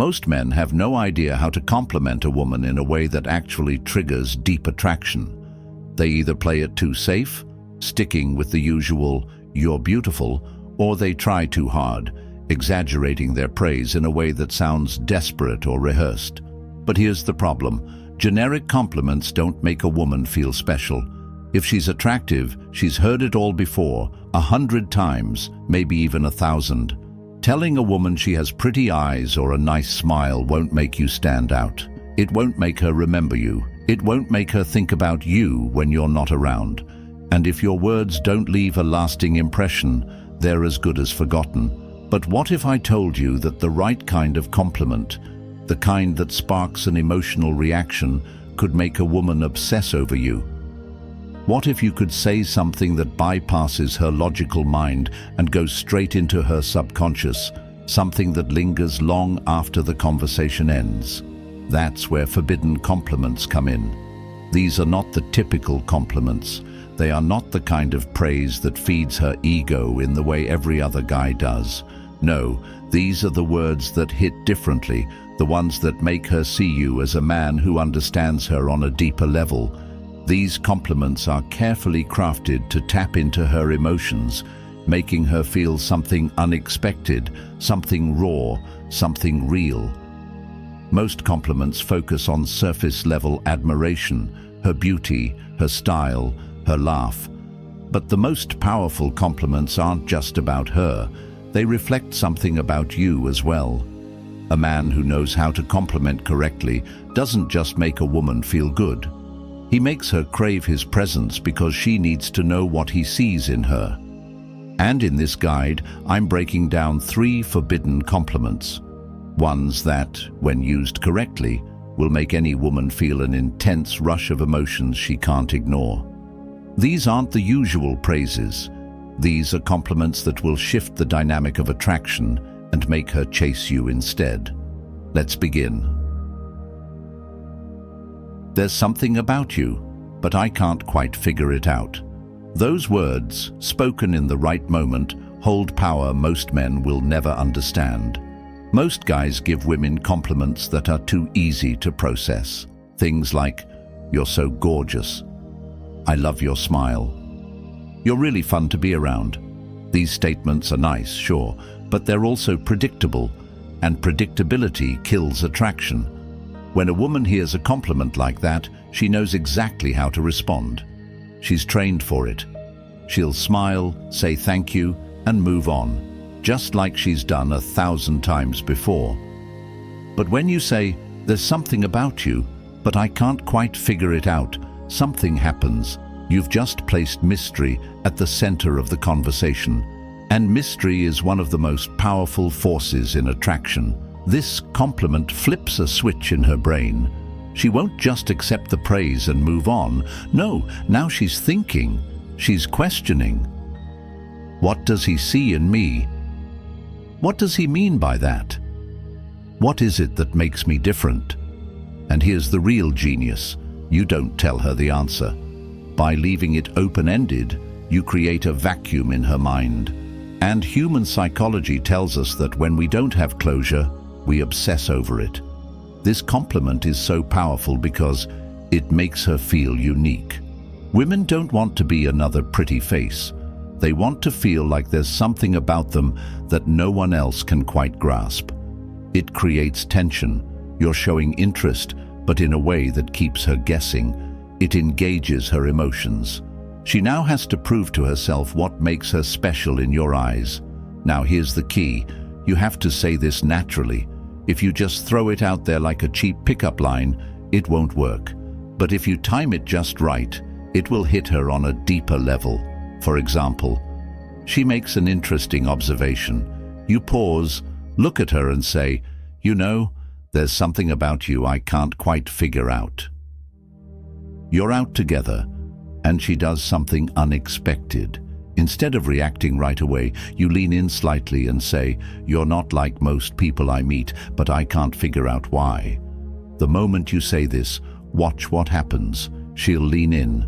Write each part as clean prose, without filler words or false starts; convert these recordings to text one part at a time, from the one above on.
Most men have no idea how to compliment a woman in a way that actually triggers deep attraction. They either play it too safe, sticking with the usual, "you're beautiful," or they try too hard, exaggerating their praise in a way that sounds desperate or rehearsed. But here's the problem. Generic compliments don't make a woman feel special. If she's attractive, she's heard it all before, 100 times, maybe even 1,000. Telling a woman she has pretty eyes or a nice smile won't make you stand out. It won't make her remember you. It won't make her think about you when you're not around. And if your words don't leave a lasting impression, they're as good as forgotten. But what if I told you that the right kind of compliment, the kind that sparks an emotional reaction, could make a woman obsess over you? What if you could say something that bypasses her logical mind and goes straight into her subconscious, something that lingers long after the conversation ends? That's where forbidden compliments come in. These are not the typical compliments. They are not the kind of praise that feeds her ego in the way every other guy does. No, these are the words that hit differently, the ones that make her see you as a man who understands her on a deeper level. These compliments are carefully crafted to tap into her emotions, making her feel something unexpected, something raw, something real. Most compliments focus on surface-level admiration, her beauty, her style, her laugh. But the most powerful compliments aren't just about her. They reflect something about you as well. A man who knows how to compliment correctly doesn't just make a woman feel good. He makes her crave his presence because she needs to know what he sees in her. And in this guide, I'm breaking down 3 forbidden compliments. Ones that, when used correctly, will make any woman feel an intense rush of emotions she can't ignore. These aren't the usual praises. These are compliments that will shift the dynamic of attraction and make her chase you instead. Let's begin. There's something about you, but I can't quite figure it out. Those words, spoken in the right moment, hold power most men will never understand. Most guys give women compliments that are too easy to process. Things like, "You're so gorgeous," "I love your smile," "You're really fun to be around." These statements are nice, sure, but they're also predictable, and predictability kills attraction. When a woman hears a compliment like that, she knows exactly how to respond. She's trained for it. She'll smile, say thank you, and move on, just like she's done 1,000 times before. But when you say, "There's something about you, but I can't quite figure it out," something happens. You've just placed mystery at the center of the conversation. And mystery is one of the most powerful forces in attraction. This compliment flips a switch in her brain. She won't just accept the praise and move on. No, now she's thinking. She's questioning. What does he see in me? What does he mean by that? What is it that makes me different? And here's the real genius. You don't tell her the answer. By leaving it open-ended, you create a vacuum in her mind. And human psychology tells us that when we don't have closure, we obsess over it. This compliment is so powerful because it makes her feel unique. Women don't want to be another pretty face. They want to feel like there's something about them that no one else can quite grasp. It creates tension. You're showing interest, but in a way that keeps her guessing. It engages her emotions. She now has to prove to herself what makes her special in your eyes. Now here's the key. You have to say this naturally. If you just throw it out there like a cheap pickup line, it won't work. But if you time it just right, it will hit her on a deeper level. For example, she makes an interesting observation. You pause, look at her and say, "You know, there's something about you I can't quite figure out." You're out together, and she does something unexpected. Instead of reacting right away, you lean in slightly and say, "You're not like most people I meet, but I can't figure out why." The moment you say this, watch what happens. She'll lean in.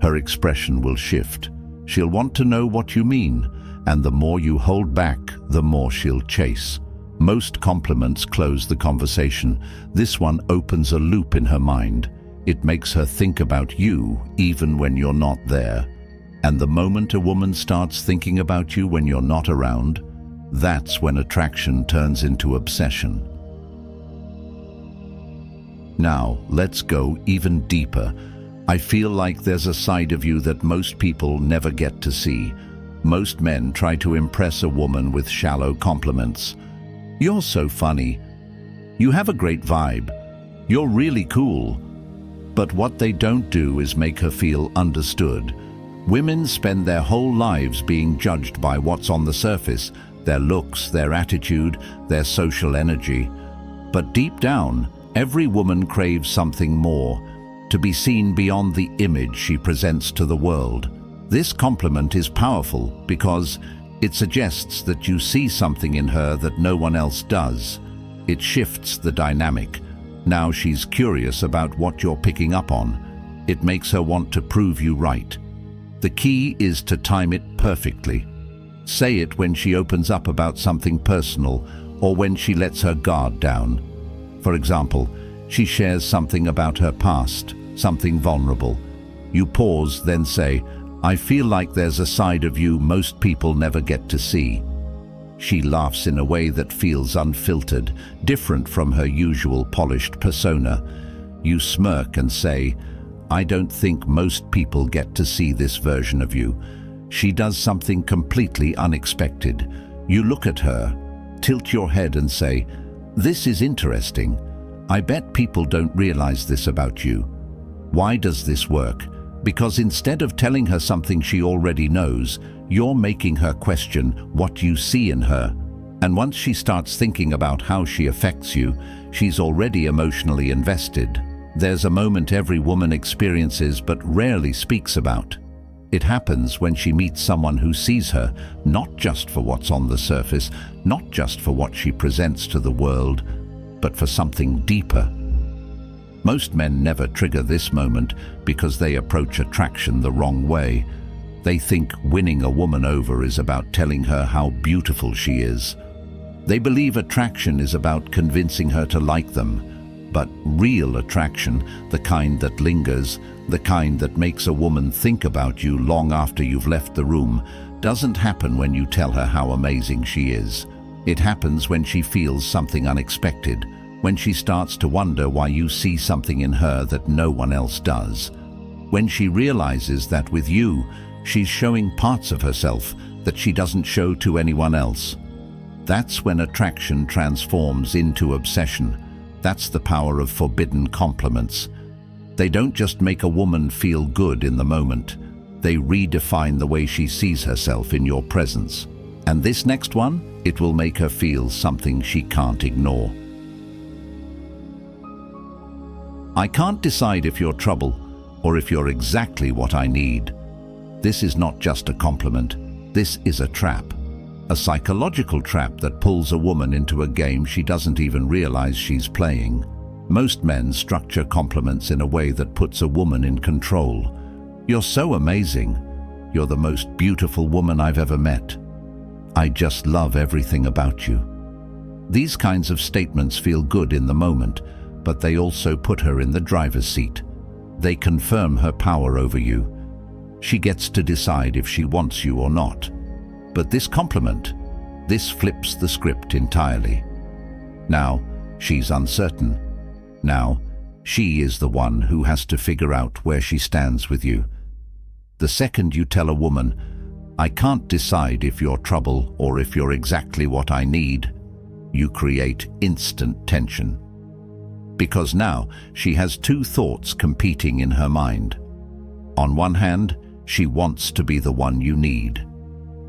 Her expression will shift. She'll want to know what you mean, and the more you hold back, the more she'll chase. Most compliments close the conversation. This one opens a loop in her mind. It makes her think about you even when you're not there. And the moment a woman starts thinking about you when you're not around, that's when attraction turns into obsession. Now, let's go even deeper. I feel like there's a side of you that most people never get to see. Most men try to impress a woman with shallow compliments. You're so funny. You have a great vibe. You're really cool. But what they don't do is make her feel understood. Women spend their whole lives being judged by what's on the surface, their looks, their attitude, their social energy. But deep down, every woman craves something more, to be seen beyond the image she presents to the world. This compliment is powerful because it suggests that you see something in her that no one else does. It shifts the dynamic. Now she's curious about what you're picking up on. It makes her want to prove you right. The key is to time it perfectly. Say it when she opens up about something personal or when she lets her guard down. For example, she shares something about her past, something vulnerable. You pause, then say, "I feel like there's a side of you most people never get to see." She laughs in a way that feels unfiltered, different from her usual polished persona. You smirk and say, "I don't think most people get to see this version of you." She does something completely unexpected. You look at her, tilt your head and say, "This is interesting. I bet people don't realize this about you." Why does this work? Because instead of telling her something she already knows, you're making her question what you see in her. And once she starts thinking about how she affects you, she's already emotionally invested. There's a moment every woman experiences but rarely speaks about. It happens when she meets someone who sees her, not just for what's on the surface, not just for what she presents to the world, but for something deeper. Most men never trigger this moment because they approach attraction the wrong way. They think winning a woman over is about telling her how beautiful she is. They believe attraction is about convincing her to like them. But real attraction, the kind that lingers, the kind that makes a woman think about you long after you've left the room, doesn't happen when you tell her how amazing she is. It happens when she feels something unexpected, when she starts to wonder why you see something in her that no one else does. When she realizes that with you, she's showing parts of herself that she doesn't show to anyone else. That's when attraction transforms into obsession. That's the power of forbidden compliments. They don't just make a woman feel good in the moment. They redefine the way she sees herself in your presence. And this next one, it will make her feel something she can't ignore. I can't decide if you're trouble or if you're exactly what I need. This is not just a compliment. This is a trap. A psychological trap that pulls a woman into a game she doesn't even realize she's playing. Most men structure compliments in a way that puts a woman in control. "You're so amazing. You're the most beautiful woman I've ever met. I just love everything about you." These kinds of statements feel good in the moment, but they also put her in the driver's seat. They confirm her power over you. She gets to decide if she wants you or not. But this compliment, this flips the script entirely. Now, she's uncertain. Now, she is the one who has to figure out where she stands with you. The second you tell a woman, "I can't decide if you're trouble or if you're exactly what I need," you create instant tension. Because now she has two thoughts competing in her mind. On one hand, she wants to be the one you need.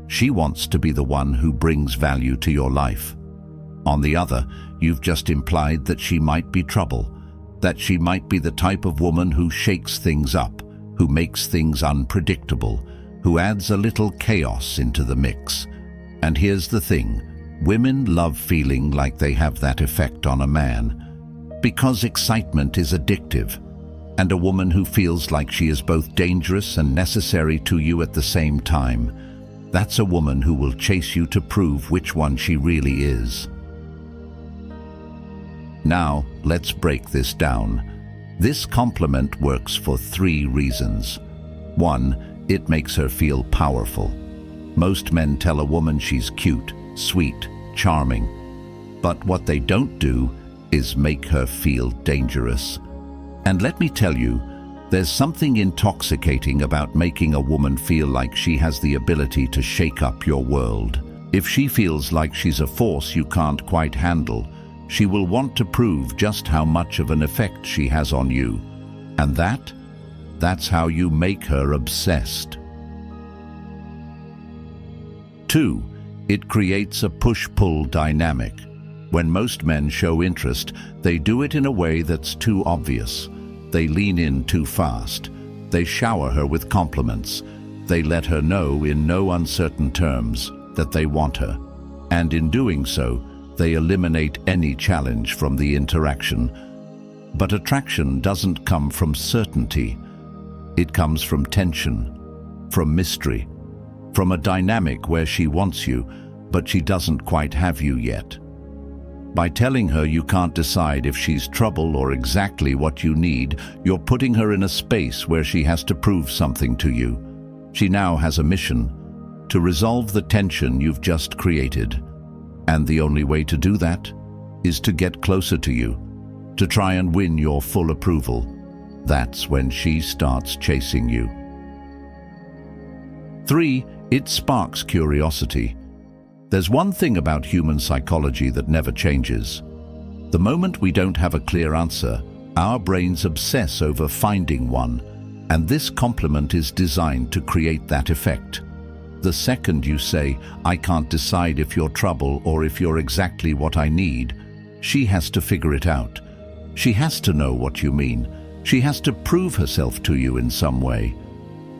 She wants to be the one who brings value to your life. On the other, you've just implied that she might be trouble, that she might be the type of woman who shakes things up, who makes things unpredictable, who adds a little chaos into the mix. And here's the thing, women love feeling like they have that effect on a man, because excitement is addictive. And a woman who feels like she is both dangerous and necessary to you at the same time, that's a woman who will chase you to prove which one she really is. Now, let's break this down. This compliment works for 3 reasons. 1, it makes her feel powerful. Most men tell a woman she's cute, sweet, charming. But what they don't do is make her feel dangerous. And let me tell you, there's something intoxicating about making a woman feel like she has the ability to shake up your world. If she feels like she's a force you can't quite handle, she will want to prove just how much of an effect she has on you. And that's how you make her obsessed. 2, it creates a push-pull dynamic. When most men show interest, they do it in a way that's too obvious. They lean in too fast. They shower her with compliments. They let her know in no uncertain terms that they want her. And in doing so, they eliminate any challenge from the interaction. But attraction doesn't come from certainty. It comes from tension, from mystery, from a dynamic where she wants you, but she doesn't quite have you yet. By telling her you can't decide if she's trouble or exactly what you need, you're putting her in a space where she has to prove something to you. She now has a mission: to resolve the tension you've just created. And the only way to do that is to get closer to you, to try and win your full approval. That's when she starts chasing you. 3, it sparks curiosity. There's one thing about human psychology that never changes. The moment we don't have a clear answer, our brains obsess over finding one, and this compliment is designed to create that effect. The second you say, "I can't decide if you're trouble or if you're exactly what I need," she has to figure it out. She has to know what you mean. She has to prove herself to you in some way.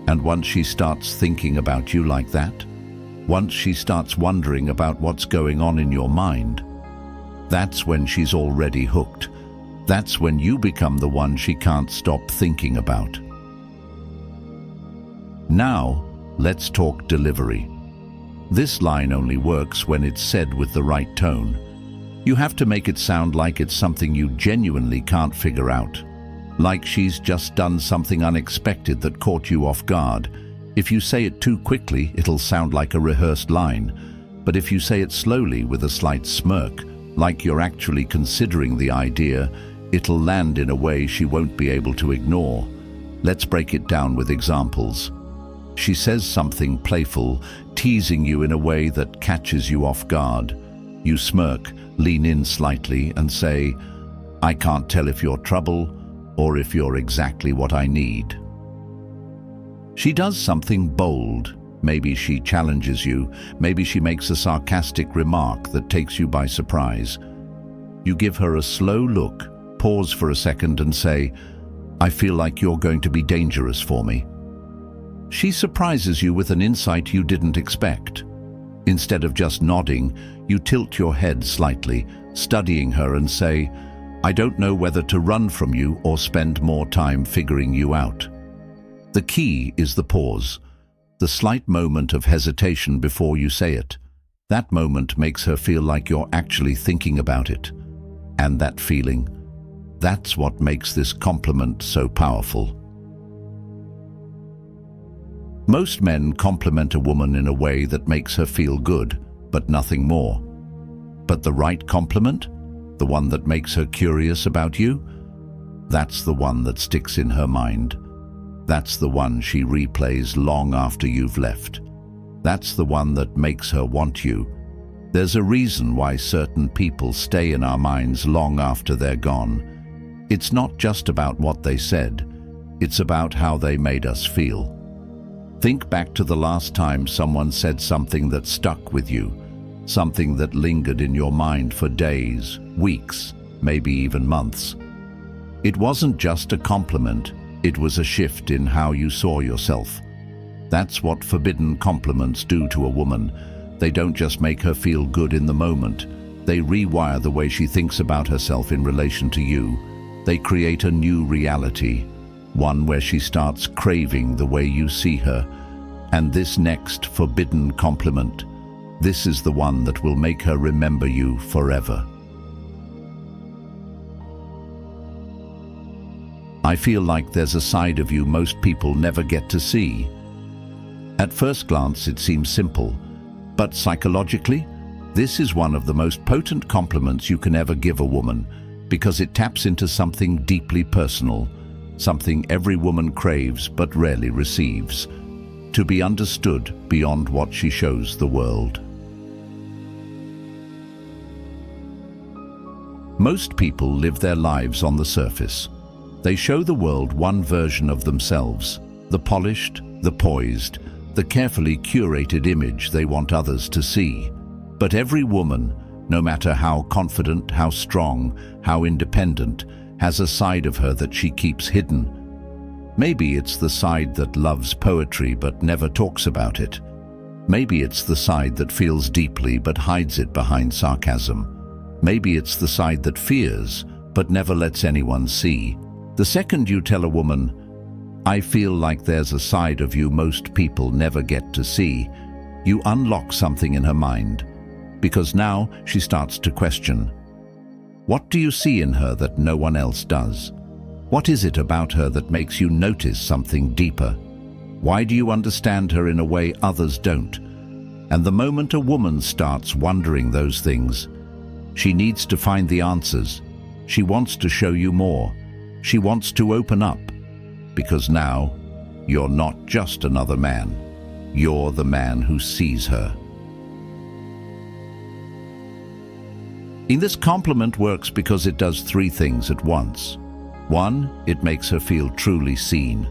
And once she starts thinking about you like that, once she starts wondering about what's going on in your mind, that's when she's already hooked. That's when you become the one she can't stop thinking about. Now, let's talk delivery. This line only works when it's said with the right tone. You have to make it sound like it's something you genuinely can't figure out. Like she's just done something unexpected that caught you off guard. If you say it too quickly, it'll sound like a rehearsed line. But if you say it slowly with a slight smirk, like you're actually considering the idea, it'll land in a way she won't be able to ignore. Let's break it down with examples. She says something playful, teasing you in a way that catches you off guard. You smirk, lean in slightly, and say, "I can't tell if you're trouble or if you're exactly what I need." She does something bold. Maybe she challenges you. Maybe she makes a sarcastic remark that takes you by surprise. You give her a slow look, pause for a second and say, "I feel like you're going to be dangerous for me." She surprises you with an insight you didn't expect. Instead of just nodding, you tilt your head slightly, studying her, and say, "I don't know whether to run from you or spend more time figuring you out." The key is the pause, the slight moment of hesitation before you say it. That moment makes her feel like you're actually thinking about it. And that feeling, that's what makes this compliment so powerful. Most men compliment a woman in a way that makes her feel good, but nothing more. But the right compliment, the one that makes her curious about you, that's the one that sticks in her mind. That's the one she replays long after you've left. That's the one that makes her want you. There's a reason why certain people stay in our minds long after they're gone. It's not just about what they said, it's about how they made us feel. Think back to the last time someone said something that stuck with you, something that lingered in your mind for days, weeks, maybe even months. It wasn't just a compliment, it was a shift in how you saw yourself. That's what forbidden compliments do to a woman. They don't just make her feel good in the moment. They rewire the way she thinks about herself in relation to you. They create a new reality, one where she starts craving the way you see her. And this next forbidden compliment, this is the one that will make her remember you forever. I feel like there's a side of you most people never get to see. At first glance, it seems simple, but psychologically, this is one of the most potent compliments you can ever give a woman, because it taps into something deeply personal, something every woman craves but rarely receives: to be understood beyond what she shows the world. Most people live their lives on the surface. They show the world one version of themselves, the polished, the poised, the carefully curated image they want others to see. But every woman, no matter how confident, how strong, how independent, has a side of her that she keeps hidden. Maybe it's the side that loves poetry but never talks about it. Maybe it's the side that feels deeply but hides it behind sarcasm. Maybe it's the side that fears but never lets anyone see. The second you tell a woman, "I feel like there's a side of you most people never get to see," you unlock something in her mind, because now she starts to question. What do you see in her that no one else does? What is it about her that makes you notice something deeper? Why do you understand her in a way others don't? And the moment a woman starts wondering those things, she needs to find the answers. She wants to show you more. She wants to open up, because now you're not just another man. You're the man who sees her. In this compliment works because it does three things at once. One, it makes her feel truly seen.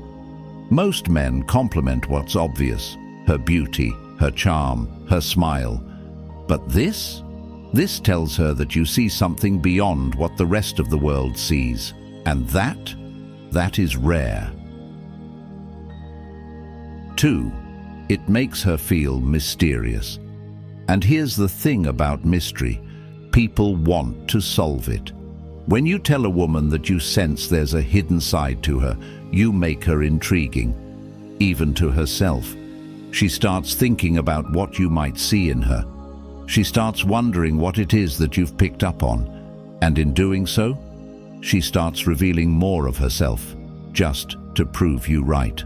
Most men compliment what's obvious: her beauty, her charm, her smile. But this tells her that you see something beyond what the rest of the world sees. And that is rare. 2, it makes her feel mysterious. And here's the thing about mystery: people want to solve it. When you tell a woman that you sense there's a hidden side to her, you make her intriguing, even to herself. She starts thinking about what you might see in her. She starts wondering what it is that you've picked up on, and in doing so, she starts revealing more of herself, just to prove you right.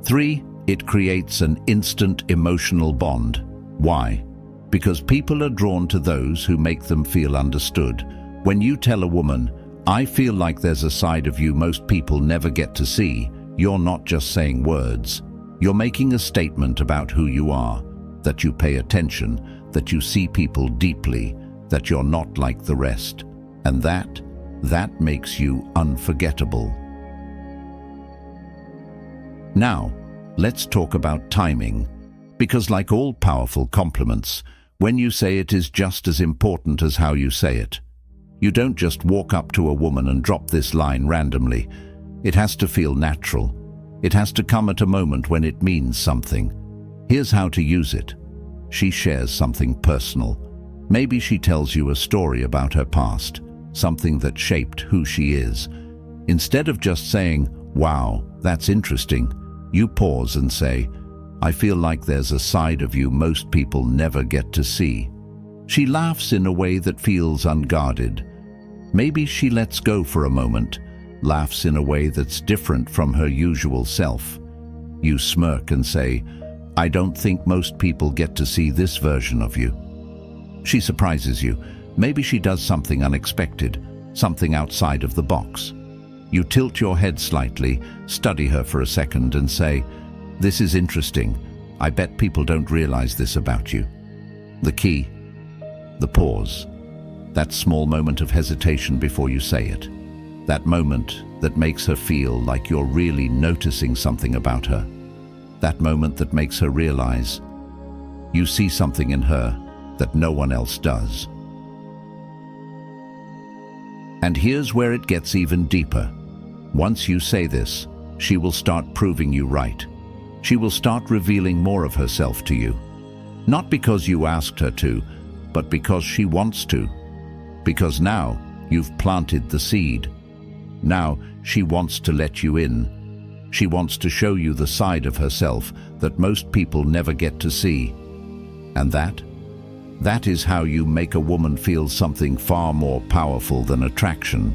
3, it creates an instant emotional bond. Why? Because people are drawn to those who make them feel understood. When you tell a woman, "I feel like there's a side of you most people never get to see," you're not just saying words. You're making a statement about who you are, that you pay attention, that you see people deeply, that you're not like the rest. And that makes you unforgettable. Now, let's talk about timing, because like all powerful compliments, when you say it is just as important as how you say it. You don't just walk up to a woman and drop this line randomly. It has to feel natural. It has to come at a moment when it means something. Here's how to use it. She shares something personal. Maybe she tells you a story about her past, something that shaped who she is. Instead of just saying, "Wow, that's interesting," you pause and say, "I feel like there's a side of you most people never get to see." She laughs in a way that feels unguarded. Maybe she lets go for a moment, laughs in a way that's different from her usual self. You smirk and say, "I don't think most people get to see this version of you." She surprises you. Maybe she does something unexpected, something outside of the box. You tilt your head slightly, study her for a second and say, "This is interesting. I bet people don't realize this about you." The key, the pause. That small moment of hesitation before you say it. That moment that makes her feel like you're really noticing something about her. That moment that makes her realize you see something in her that no one else does. And here's where it gets even deeper. Once you say this, she will start proving you right. She will start revealing more of herself to you. Not because you asked her to, but because she wants to. Because now you've planted the seed. Now she wants to let you in. She wants to show you the side of herself that most people never get to see. And that is how you make a woman feel something far more powerful than attraction.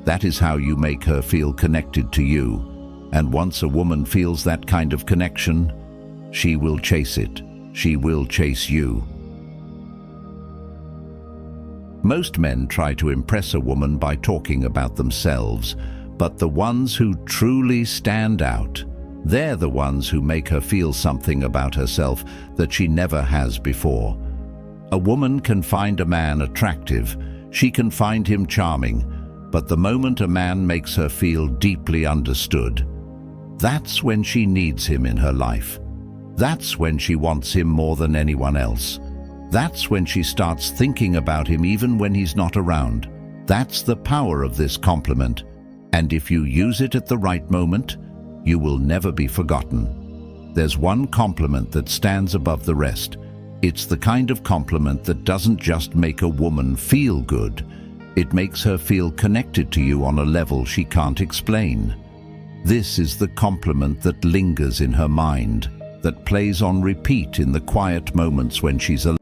That is how you make her feel connected to you. And once a woman feels that kind of connection, she will chase it. She will chase you. Most men try to impress a woman by talking about themselves, but the ones who truly stand out, they're the ones who make her feel something about herself that she never has before. A woman can find a man attractive, she can find him charming, but the moment a man makes her feel deeply understood, that's when she needs him in her life. That's when she wants him more than anyone else. That's when she starts thinking about him even when he's not around. That's the power of this compliment, and if you use it at the right moment, you will never be forgotten. There's one compliment that stands above the rest. It's the kind of compliment that doesn't just make a woman feel good, it makes her feel connected to you on a level she can't explain. This is the compliment that lingers in her mind, that plays on repeat in the quiet moments when she's alone.